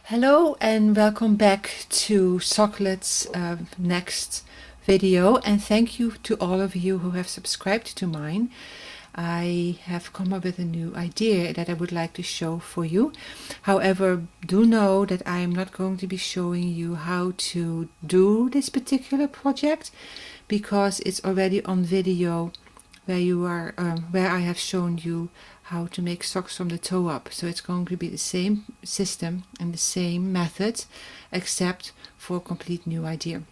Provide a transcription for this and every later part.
Hello and welcome back to Socklet's next video, and thank you to all of you who have subscribed to mine. I have come up with a new idea that I would like to show for you. However, do know that I am not going to be showing you how to do this particular project because it's already on video where I have shown you how to make socks from the toe up. So it's going to be the same system and the same method, except for a complete new idea.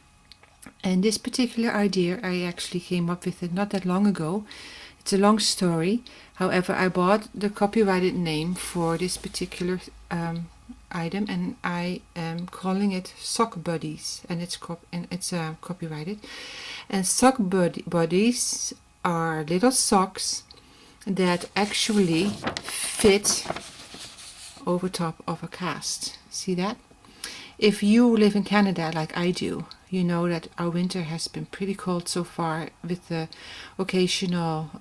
And this particular idea I actually came up with it not that long ago. It's a long story. However, I bought the copyrighted name for this particular item, and I am calling it Sockbuddies, and it's copyrighted. And Sockbuddies are little socks that actually fit over top of a cast. See that? If you live in Canada like I do, you know that our winter has been pretty cold so far, with the occasional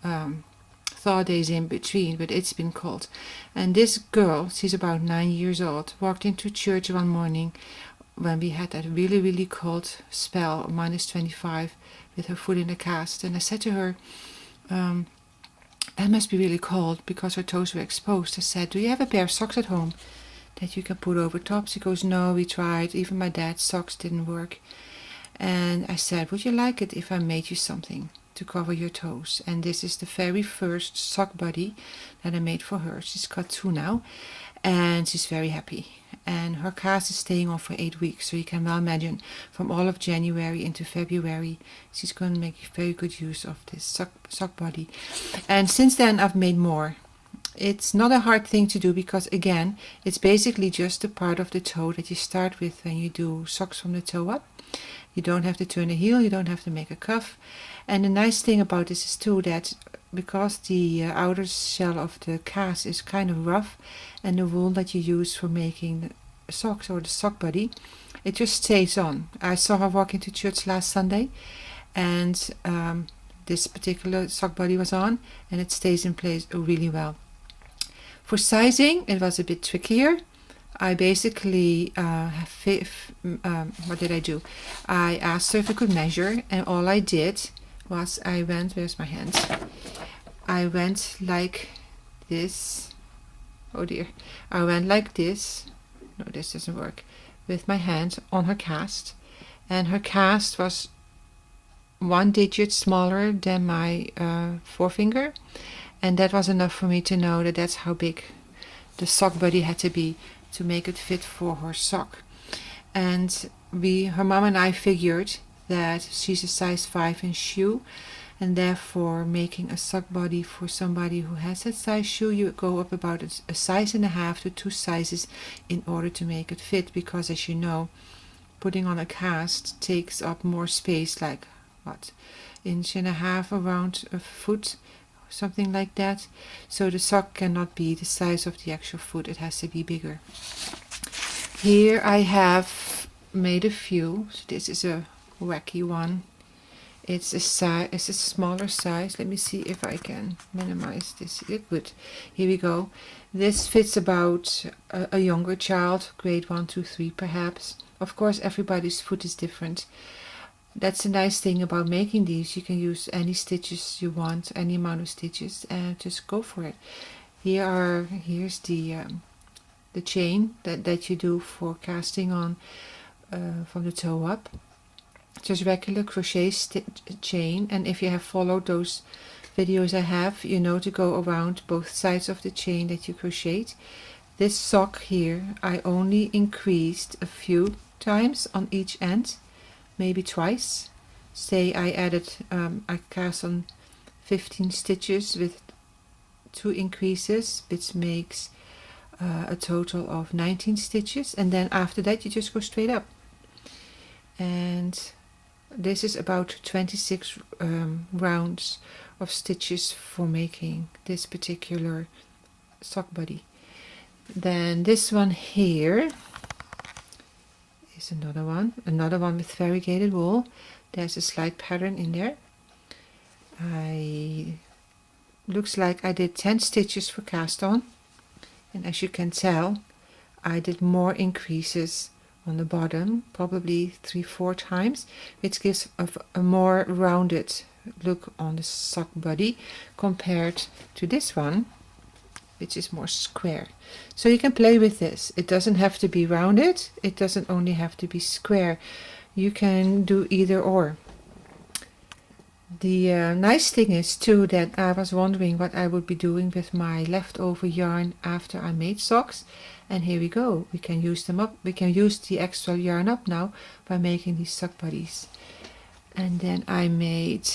thaw days in between, but it's been cold. And this girl, she's about 9 years old, walked into church one morning when we had that really cold spell, -25, with her foot in a cast. And I said to her, that must be really cold, because her toes were exposed. I said, do you have a pair of socks at home that you can put over top? She goes, no, we tried. Even my dad's socks didn't work. And I said, would you like it if I made you something to cover your toes? And this is the very first sock buddy that I made for her. She's got 2 now, and she's very happy. And her cast is staying on for 8 weeks, so you can well imagine from all of January into February she's going to make very good use of this sock body. And since then I've made more. It's not a hard thing to do, because again, it's basically just the part of the toe that you start with when you do socks from the toe up. You don't have to turn a heel, you don't have to make a cuff. And the nice thing about this is too that because the outer shell of the cast is kind of rough, and the wool that you use for making the socks or the sock body, it just stays on. I saw her walk into church last Sunday, and this particular sock body was on, and it stays in place really well. For sizing, it was a bit trickier. I basically what did I do? I asked her if I could measure, and all I did was I went, where's my hands? I went like this. Oh dear. I went like this. No, this doesn't work. With my hand on her cast, and her cast was 1 digit smaller than my forefinger, and that was enough for me to know that that's how big the sock body had to be to make it fit for her sock. And her mom and I figured that she's a size 5 in shoe, and therefore making a sock body for somebody who has that size shoe, you go up about a size and a half to 2 sizes in order to make it fit, because as you know, putting on a cast takes up more space, like what, 1.5 inches around a foot, something like that. So the sock cannot be the size of the actual foot, it has to be bigger. Here I have made a few. So this is a wacky one. It's a smaller size. Let me see if I can minimize this. Good. Here we go. This fits about a younger child, grade 1, 2, 3 perhaps. Of course, everybody's foot is different. That's the nice thing about making these. You can use any stitches you want, any amount of stitches, and just go for it. Here's the chain that you do for casting on from the toe up. Just regular crochet chain, and if you have followed those videos I have, you know to go around both sides of the chain that you crocheted. This sock here I only increased a few times on each end, maybe twice. Say I cast on 15 stitches with 2 increases, which makes a total of 19 stitches, and then after that you just go straight up. And this is about 26 rounds of stitches for making this particular sock body. Then this one here is another one with variegated wool. There's a slight pattern in there. Looks like I did 10 stitches for cast on, and as you can tell, I did more increases on the bottom, probably 3-4 times, which gives a more rounded look on the sock body compared to this one, which is more square. So you can play with this. It doesn't have to be rounded, it doesn't only have to be square. You can do either or. The nice thing is too that I was wondering what I would be doing with my leftover yarn after I made socks, and here we go. We can use them up. We can use the extra yarn up now by making these sock buddies. And then I made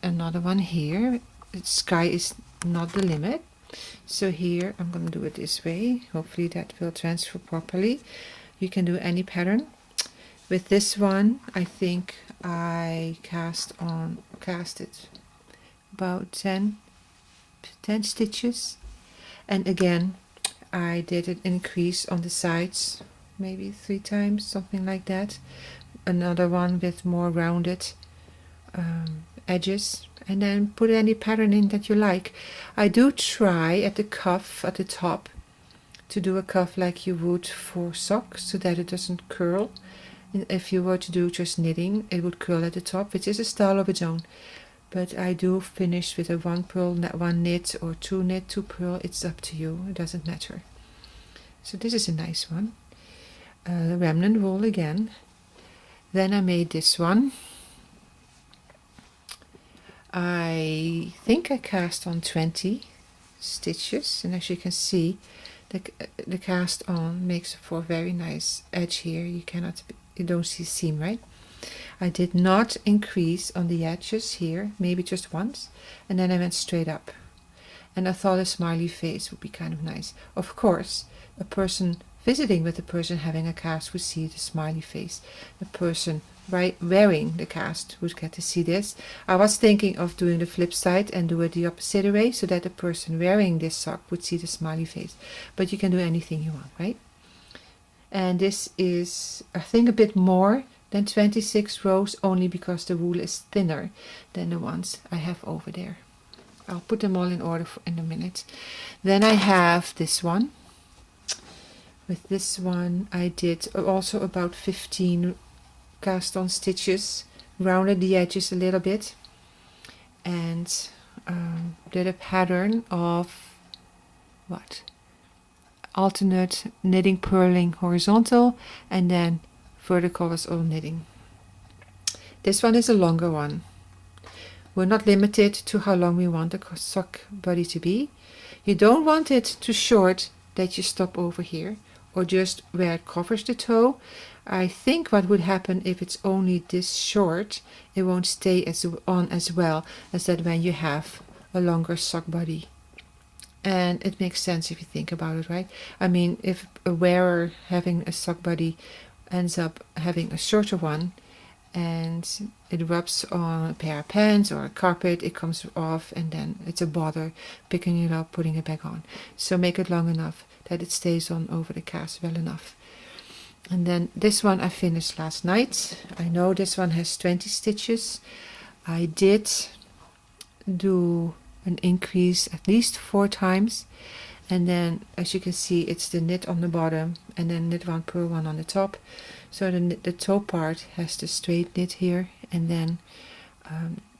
another one here. The sky is not the limit, so here I'm going to do it this way. Hopefully that will transfer properly. You can do any pattern. With this one, I think I casted about 10 stitches, and again I did an increase on the sides, maybe 3 times, something like that. Another one with more rounded edges, and then put any pattern in that you like. I do try at the cuff at the top to do a cuff like you would for socks, so that it doesn't curl. If you were to do just knitting, it would curl at the top, which is a style of its own. But I do finish with a 1 purl, 1 knit, or 2 knit, 2 purl. It's up to you. It doesn't matter. So this is a nice one. Remnant wool again. Then I made this one. I think I cast on 20 stitches, and as you can see, the cast on makes for a very nice edge here. You don't see seam, right? I did not increase on the edges here, maybe just once, and then I went straight up. And I thought a smiley face would be kind of nice. Of course, a person visiting with the person having a cast would see the smiley face. The person wearing the cast would get to see this. I was thinking of doing the flip side and do it the opposite way, so that the person wearing this sock would see the smiley face. But you can do anything you want, right? And this is, I think, a bit more than 26 rows, only because the wool is thinner than the ones I have over there. I'll put them all in order in a minute. Then I have this one. With this one I did also about 15 cast on stitches, rounded the edges a little bit, and did a pattern of alternate knitting, purling horizontal, and then vertical was all knitting. This one is a longer one. We're not limited to how long we want the sock body to be. You don't want it too short that you stop over here, or just where it covers the toe. I think what would happen if it's only this short, it won't stay on as well as that when you have a longer sock body. And it makes sense if you think about it, right? I mean, if a wearer having a sock body ends up having a shorter one, and it rubs on a pair of pants or a carpet, it comes off, and then it's a bother picking it up, putting it back on. So make it long enough that it stays on over the cast well enough. And then this one I finished last night. I know this one has 20 stitches. I did do an increase at least 4 times, and then as you can see, it's the knit on the bottom and then knit 1 purl 1 on the top. So the toe part has the straight knit here, and then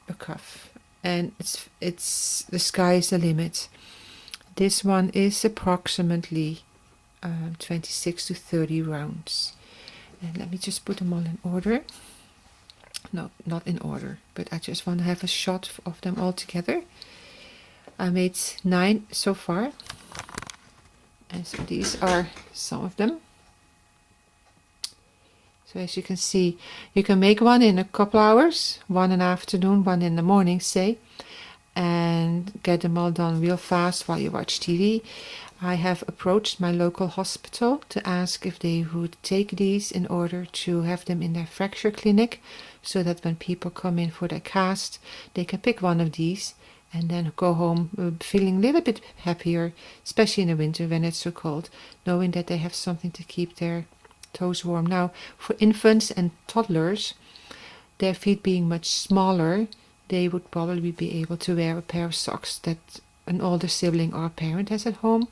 a cuff, and it's the sky is the limit. This one is approximately 26 to 30 rounds. And let me just put them all in order. No, not in order, but I just want to have a shot of them all together. I made 9 so far, and so these are some of them. So as you can see, you can make one in a couple hours, one in the afternoon, one in the morning, say, and get them all done real fast while you watch TV. I have approached my local hospital to ask if they would take these in order to have them in their fracture clinic, so that when people come in for their cast, they can pick one of these and then go home feeling a little bit happier, especially in the winter when it's so cold, knowing that they have something to keep their toes warm. Now, for infants and toddlers, their feet being much smaller, they would probably be able to wear a pair of socks that an older sibling or a parent has at home.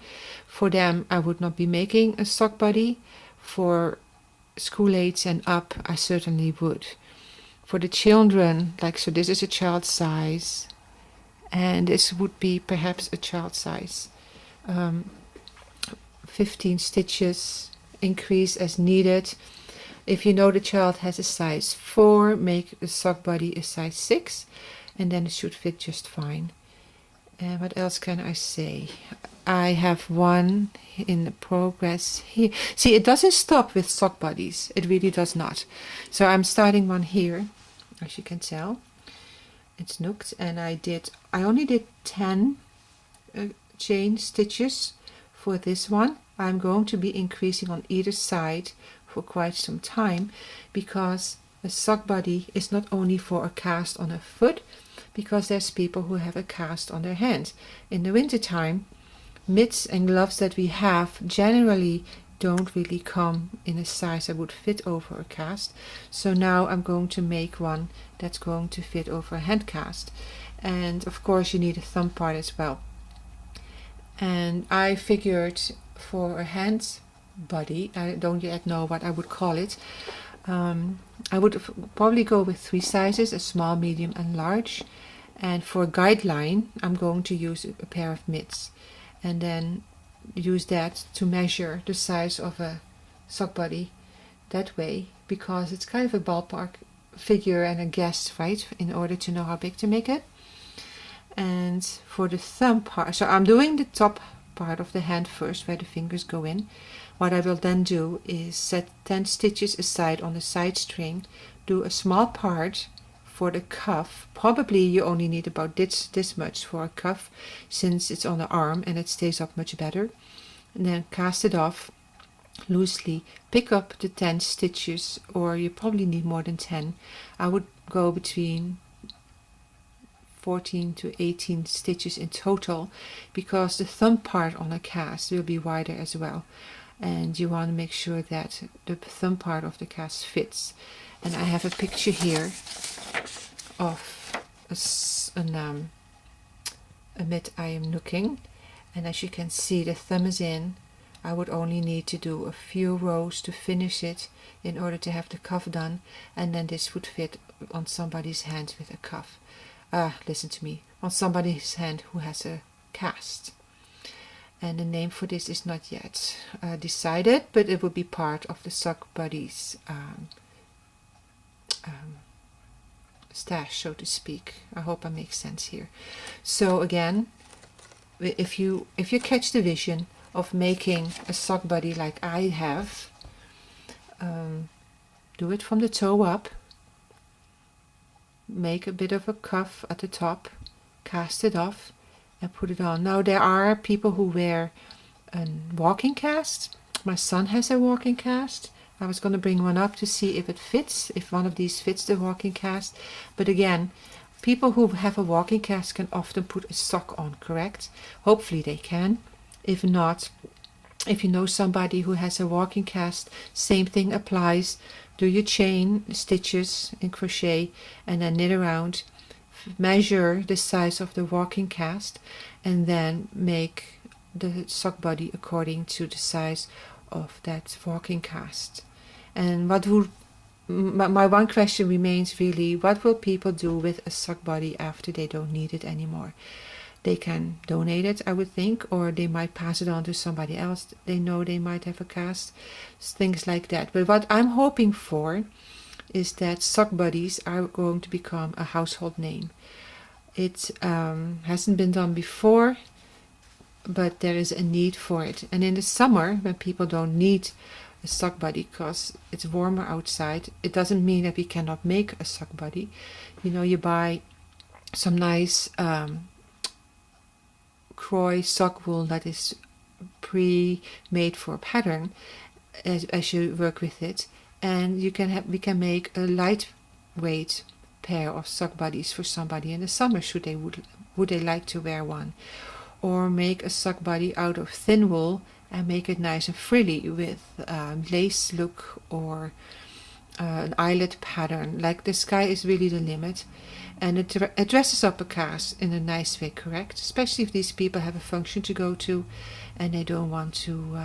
For them, I would not be making a sock buddy. For school age and up, I certainly would. For the children, like, so this is a child size, and this would be perhaps a child size. 15 stitches, increase as needed. If you know the child has a size 4, make the sock body a size 6, and then it should fit just fine. And what else can I say? I have one in the progress here. See, it doesn't stop with sock bodies. It really does not. So I'm starting one here, as you can tell. It's nooked, and I only did 10 chain stitches for this one. I'm going to be increasing on either side for quite some time, because a sock body is not only for a cast on a foot, because there's people who have a cast on their hand. In the winter time, mitts and gloves that we have generally don't really come in a size that would fit over a cast. So now I'm going to make one that's going to fit over a hand cast. And of course you need a thumb part as well. And I figured for a hand body, I don't yet know what I would call it, I would probably go with 3 sizes, a small, medium and large. And for a guideline, I'm going to use a pair of mitts, and then use that to measure the size of a sock body that way, because it's kind of a ballpark figure and a guess, right, in order to know how big to make it. And for the thumb part, so I'm doing the top part of the hand first, where the fingers go in. What I will then do is set 10 stitches aside on the side string, do a small part for the cuff. Probably you only need about this much for a cuff, since it's on the arm and it stays up much better. And then cast it off loosely, pick up the 10 stitches, or you probably need more than 10. I would go between 14 to 18 stitches in total, because the thumb part on a cast will be wider as well, and you want to make sure that the thumb part of the cast fits. And I have a picture here of a mitt I am nooking, and as you can see, the thumb is in. I would only need to do a few rows to finish it in order to have the cuff done, and then this would fit on somebody's hand with a cuff. Listen to me, on somebody's hand who has a cast. And the name for this is not yet decided, but it will be part of the Sockbuddies stash, so to speak. I hope I make sense here. So again, if you catch the vision of making a sock buddy like I have, do it from the toe up, make a bit of a cuff at the top, cast it off and put it on. Now there are people who wear a walking cast. My son has a walking cast. I was going to bring one up to see if it fits, if one of these fits the walking cast. But again, people who have a walking cast can often put a sock on, correct? Hopefully they can. If not, if you know somebody who has a walking cast, same thing applies. Do your chain stitches in crochet and then knit around. Measure the size of the walking cast and then make the sock body according to the size of that walking cast. And what would my one question remains really, what will people do with a sock body after they don't need it anymore? They can donate it, I would think, or they might pass it on to somebody else they know they might have a cast, things like that. But what I'm hoping for is that sock buddies are going to become a household name. It hasn't been done before, but there is a need for it. And in the summer, when people don't need a sock buddy because it's warmer outside, it doesn't mean that we cannot make a sock buddy. You know, you buy some nice Croy sock wool that is pre-made for a pattern as you work with it, and we can make a lightweight pair of sock buddies for somebody in the summer, would they like to wear one, or make a sock buddy out of thin wool and make it nice and frilly with lace look or an eyelet pattern, like the sky is really the limit, and it dresses up a cast in a nice way, correct? Especially if these people have a function to go to and they don't want to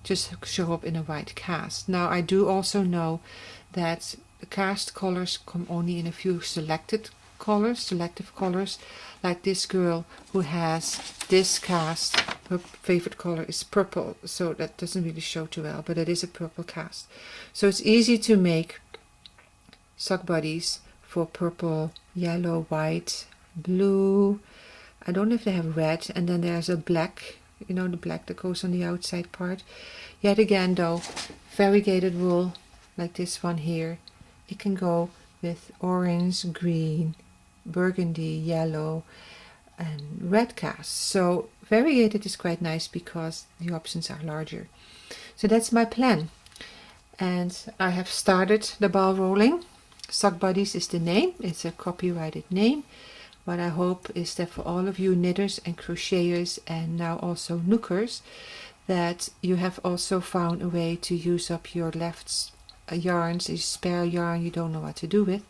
just show up in a white cast. Now I do also know that the cast colors come only in a few selective colors, like this girl who has this cast. Her favorite color is purple, so that doesn't really show too well, but it is a purple cast. So it's easy to make sock buddies for purple, yellow, white, blue. I don't know if they have red, and then there's a black, you know, the black that goes on the outside part. Yet again though, variegated wool like this one here, it can go with orange, green, burgundy, yellow and red casts. So variegated is quite nice because the options are larger. So that's my plan, and I have started the ball rolling. Sockbuddies is the name, it's a copyrighted name. What I hope is that for all of you knitters and crocheters and now also nookers, that you have also found a way to use up your left yarns, a spare yarn you don't know what to do with,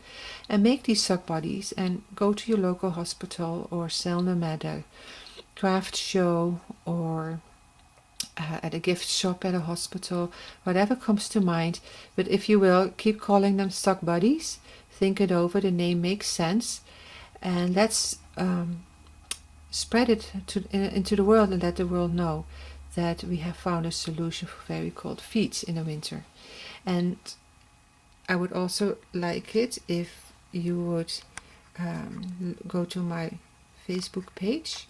and make these sock buddies and go to your local hospital or sell them at a craft show or at a gift shop at a hospital, whatever comes to mind. But if you will, keep calling them sock buddies. Think it over, the name makes sense, and let's spread it into the world and let the world know that we have found a solution for very cold feet in the winter. And I would also like it if you would go to my Facebook page,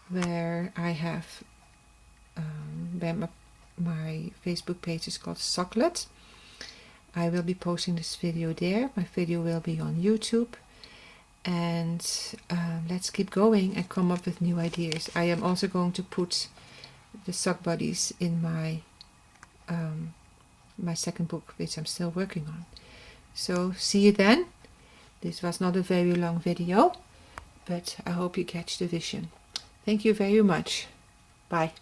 where I have my Facebook page is called Socklet. I will be posting this video there. My video will be on YouTube, and let's keep going and come up with new ideas. I am also going to put the sock buddies in my my second book, which I'm still working on. So see you then. This was not a very long video, but I hope you catch the vision. Thank you very much. Bye.